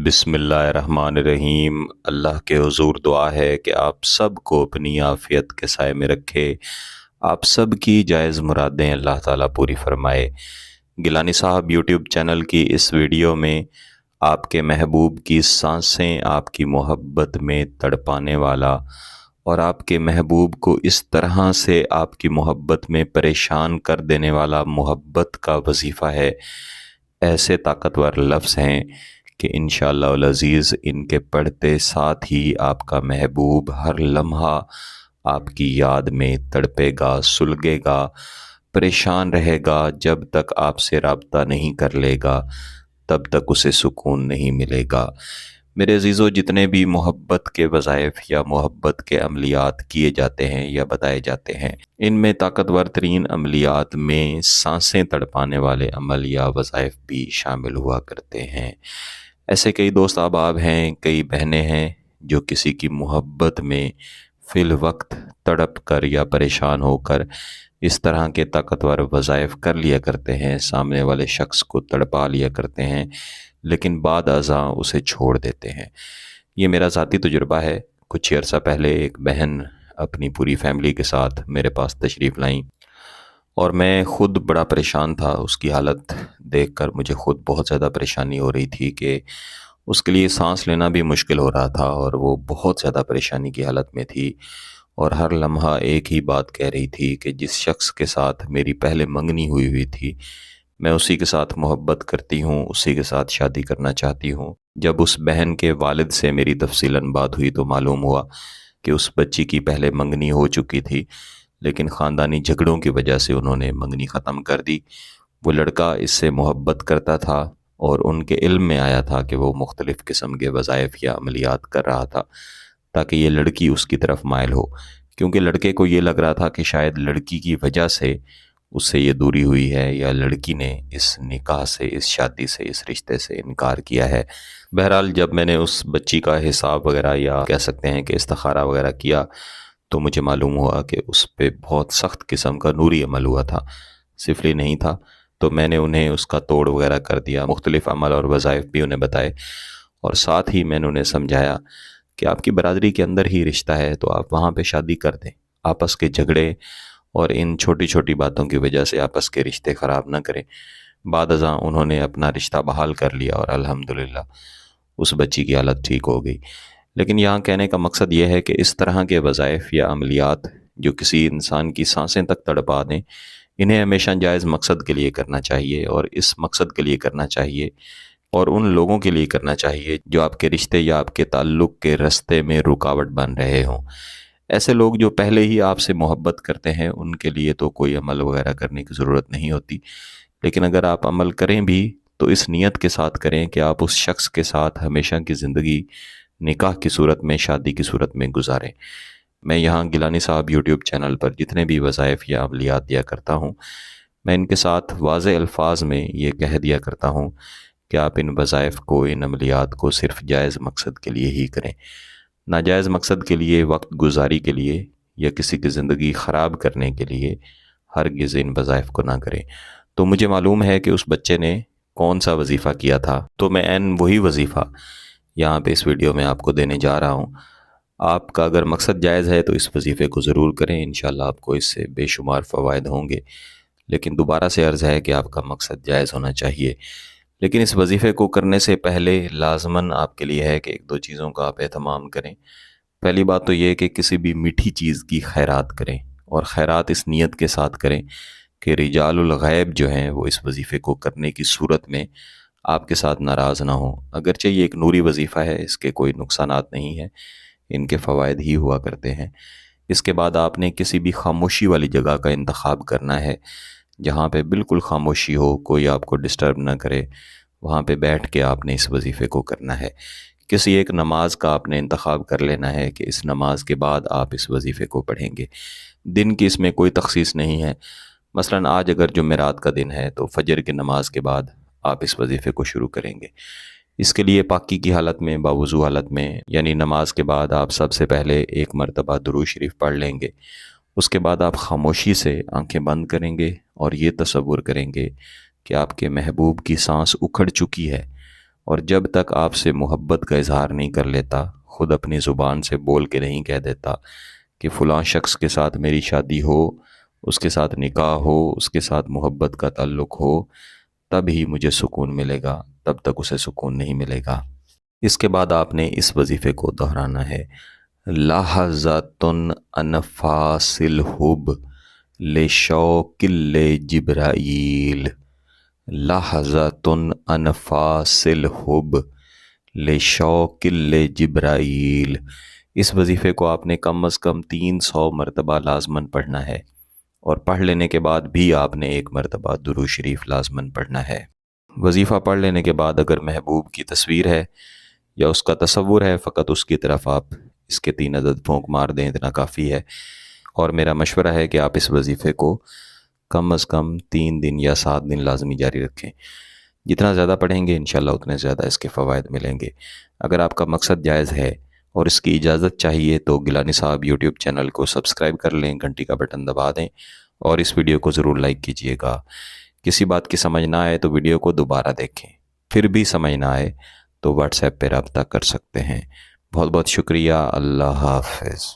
بسم اللہ الرحمن الرحیم۔ اللہ کے حضور دعا ہے کہ آپ سب کو اپنی عافیت کے سائے میں رکھے، آپ سب کی جائز مرادیں اللہ تعالیٰ پوری فرمائے۔ گیلانی صاحب یوٹیوب چینل کی اس ویڈیو میں آپ کے محبوب کی سانسیں آپ کی محبت میں تڑپانے والا اور آپ کے محبوب کو اس طرح سے آپ کی محبت میں پریشان کر دینے والا محبت کا وظیفہ ہے۔ ایسے طاقتور لفظ ہیں کہ انشاءاللہ العزیز ان کے پڑھتے ساتھ ہی آپ کا محبوب ہر لمحہ آپ کی یاد میں تڑپے گا، سلگے گا، پریشان رہے گا۔ جب تک آپ سے رابطہ نہیں کر لے گا تب تک اسے سکون نہیں ملے گا۔ میرے عزیزو، جتنے بھی محبت کے وظائف یا محبت کے عملیات کیے جاتے ہیں یا بتائے جاتے ہیں، ان میں طاقتور ترین عملیات میں سانسیں تڑپانے والے عمل یا وظائف بھی شامل ہوا کرتے ہیں۔ ایسے کئی دوست احباب ہیں، کئی بہنیں ہیں جو کسی کی محبت میں فی الوقت تڑپ کر یا پریشان ہو کر اس طرح کے طاقتور وظائف کر لیا کرتے ہیں، سامنے والے شخص کو تڑپا لیا کرتے ہیں، لیکن بعد ازاں اسے چھوڑ دیتے ہیں۔ یہ میرا ذاتی تجربہ ہے۔ کچھ عرصہ پہلے ایک بہن اپنی پوری فیملی کے ساتھ میرے پاس تشریف لائیں اور میں خود بڑا پریشان تھا۔ اس کی حالت دیکھ کر مجھے خود بہت زیادہ پریشانی ہو رہی تھی کہ اس کے لیے سانس لینا بھی مشکل ہو رہا تھا اور وہ بہت زیادہ پریشانی کی حالت میں تھی، اور ہر لمحہ ایک ہی بات کہہ رہی تھی کہ جس شخص کے ساتھ میری پہلے منگنی ہوئی تھی میں اسی کے ساتھ محبت کرتی ہوں، اسی کے ساتھ شادی کرنا چاہتی ہوں۔ جب اس بہن کے والد سے میری تفصیلاً بات ہوئی تو معلوم ہوا کہ اس بچی کی پہلے منگنی ہو چکی تھی، لیکن خاندانی جھگڑوں کی وجہ سے انہوں نے منگنی ختم کر دی۔ وہ لڑکا اس سے محبت کرتا تھا اور ان کے علم میں آیا تھا کہ وہ مختلف قسم کے وظائف یا عملیات کر رہا تھا تاکہ یہ لڑکی اس کی طرف مائل ہو، کیونکہ لڑکے کو یہ لگ رہا تھا کہ شاید لڑکی کی وجہ سے اس سے یہ دوری ہوئی ہے یا لڑکی نے اس نکاح سے، اس شادی سے، اس رشتے سے انکار کیا ہے۔ بہرحال جب میں نے اس بچی کا حساب وغیرہ یا کہہ سکتے ہیں کہ استخارہ وغیرہ کیا تو مجھے معلوم ہوا کہ اس پہ بہت سخت قسم کا نوری عمل ہوا تھا، سفلی نہیں تھا۔ تو میں نے انہیں اس کا توڑ وغیرہ کر دیا، مختلف عمل اور وظائف بھی انہیں بتائے، اور ساتھ ہی میں نے انہیں سمجھایا کہ آپ کی برادری کے اندر ہی رشتہ ہے تو آپ وہاں پہ شادی کر دیں، آپس کے جھگڑے اور ان چھوٹی چھوٹی باتوں کی وجہ سے آپس کے رشتے خراب نہ کریں۔ بعد ازاں انہوں نے اپنا رشتہ بحال کر لیا اور الحمدللہ اس بچی کی حالت ٹھیک ہو گئی۔ لیکن یہاں کہنے کا مقصد یہ ہے کہ اس طرح کے وظائف یا عملیات جو کسی انسان کی سانسیں تک تڑپا دیں، انہیں ہمیشہ جائز مقصد کے لیے کرنا چاہیے، اور اس مقصد کے لیے کرنا چاہیے اور ان لوگوں کے لیے کرنا چاہیے جو آپ کے رشتے یا آپ کے تعلق کے رستے میں رکاوٹ بن رہے ہوں۔ ایسے لوگ جو پہلے ہی آپ سے محبت کرتے ہیں ان کے لیے تو کوئی عمل وغیرہ کرنے کی ضرورت نہیں ہوتی، لیکن اگر آپ عمل کریں بھی تو اس نیت کے ساتھ کریں کہ آپ اس شخص کے ساتھ ہمیشہ کی زندگی نکاح کی صورت میں، شادی کی صورت میں گزاریں۔ میں یہاں گیلانی صاحب یوٹیوب چینل پر جتنے بھی وظائف یا عملیات دیا کرتا ہوں، میں ان کے ساتھ واضح الفاظ میں یہ کہہ دیا کرتا ہوں کہ آپ ان وظائف کو، ان عملیات کو صرف جائز مقصد کے لیے ہی کریں۔ ناجائز مقصد کے لیے، وقت گزاری کے لیے یا کسی کی زندگی خراب کرنے کے لیے ہرگز ان وظائف کو نہ کریں۔ تو مجھے معلوم ہے کہ اس بچے نے کون سا وظیفہ کیا تھا، تو میں عین وہی وظیفہ یہاں پہ اس ویڈیو میں آپ کو دینے جا رہا ہوں۔ آپ کا اگر مقصد جائز ہے تو اس وظیفے کو ضرور کریں، انشاءاللہ آپ کو اس سے بے شمار فوائد ہوں گے، لیکن دوبارہ سے عرض ہے کہ آپ کا مقصد جائز ہونا چاہیے۔ لیکن اس وظیفے کو کرنے سے پہلے لازماً آپ کے لیے ہے کہ ایک دو چیزوں کا آپ اہتمام کریں۔ پہلی بات تو یہ کہ کسی بھی میٹھی چیز کی خیرات کریں، اور خیرات اس نیت کے ساتھ کریں کہ رجال الغیب جو ہیں وہ اس وظیفے کو کرنے کی صورت میں آپ کے ساتھ ناراض نہ ہوں۔ اگرچہ یہ ایک نوری وظیفہ ہے، اس کے کوئی نقصانات نہیں ہیں، ان کے فوائد ہی ہوا کرتے ہیں۔ اس کے بعد آپ نے کسی بھی خاموشی والی جگہ کا انتخاب کرنا ہے، جہاں پہ بالکل خاموشی ہو، کوئی آپ کو ڈسٹرب نہ کرے، وہاں پہ بیٹھ کے آپ نے اس وظیفے کو کرنا ہے۔ کسی ایک نماز کا آپ نے انتخاب کر لینا ہے کہ اس نماز کے بعد آپ اس وظیفے کو پڑھیں گے۔ دن کی اس میں کوئی تخصیص نہیں ہے، مثلاً آج اگر جمعرات کا دن ہے تو فجر کی نماز کے بعد آپ اس وظیفے کو شروع کریں گے۔ اس کے لیے پاکی کی حالت میں، باوضو حالت میں، یعنی نماز کے بعد آپ سب سے پہلے ایک مرتبہ درود شریف پڑھ لیں گے۔ اس کے بعد آپ خاموشی سے آنکھیں بند کریں گے اور یہ تصور کریں گے کہ آپ کے محبوب کی سانس اکھڑ چکی ہے اور جب تک آپ سے محبت کا اظہار نہیں کر لیتا، خود اپنی زبان سے بول کے نہیں کہہ دیتا کہ فلاں شخص کے ساتھ میری شادی ہو، اس کے ساتھ نکاح ہو، اس کے ساتھ محبت کا تعلق ہو، تب ہی مجھے سکون ملے گا، تب تک اسے سکون نہیں ملے گا۔ اس کے بعد آپ نے اس وظیفے کو دہرانا ہے: لحظۃ انفاس الحب لشوق جبرائیل، لحظۃ انفاس الحب لشوق جبرائیل۔ اس وظیفے کو آپ نے کم از کم 300 مرتبہ لازماً پڑھنا ہے، اور پڑھ لینے کے بعد بھی آپ نے 1 مرتبہ درود شریف لازماً پڑھنا ہے۔ وظیفہ پڑھ لینے کے بعد اگر محبوب کی تصویر ہے یا اس کا تصور ہے، فقط اس کی طرف آپ اس کے 3 عدد پھونک مار دیں، اتنا کافی ہے۔ اور میرا مشورہ ہے کہ آپ اس وظیفے کو کم از کم 3 دن یا 7 دن لازمی جاری رکھیں۔ جتنا زیادہ پڑھیں گے انشاءاللہ اتنے زیادہ اس کے فوائد ملیں گے۔ اگر آپ کا مقصد جائز ہے اور اس کی اجازت چاہیے تو گیلانی صاحب یوٹیوب چینل کو سبسکرائب کر لیں، گھنٹی کا بٹن دبا دیں، اور اس ویڈیو کو ضرور لائک کیجئے گا۔ کسی بات کی سمجھ نہ آئے تو ویڈیو کو دوبارہ دیکھیں، پھر بھی سمجھ نہ آئے تو واٹس ایپ پہ رابطہ کر سکتے ہیں۔ بہت بہت شکریہ۔ اللہ حافظ۔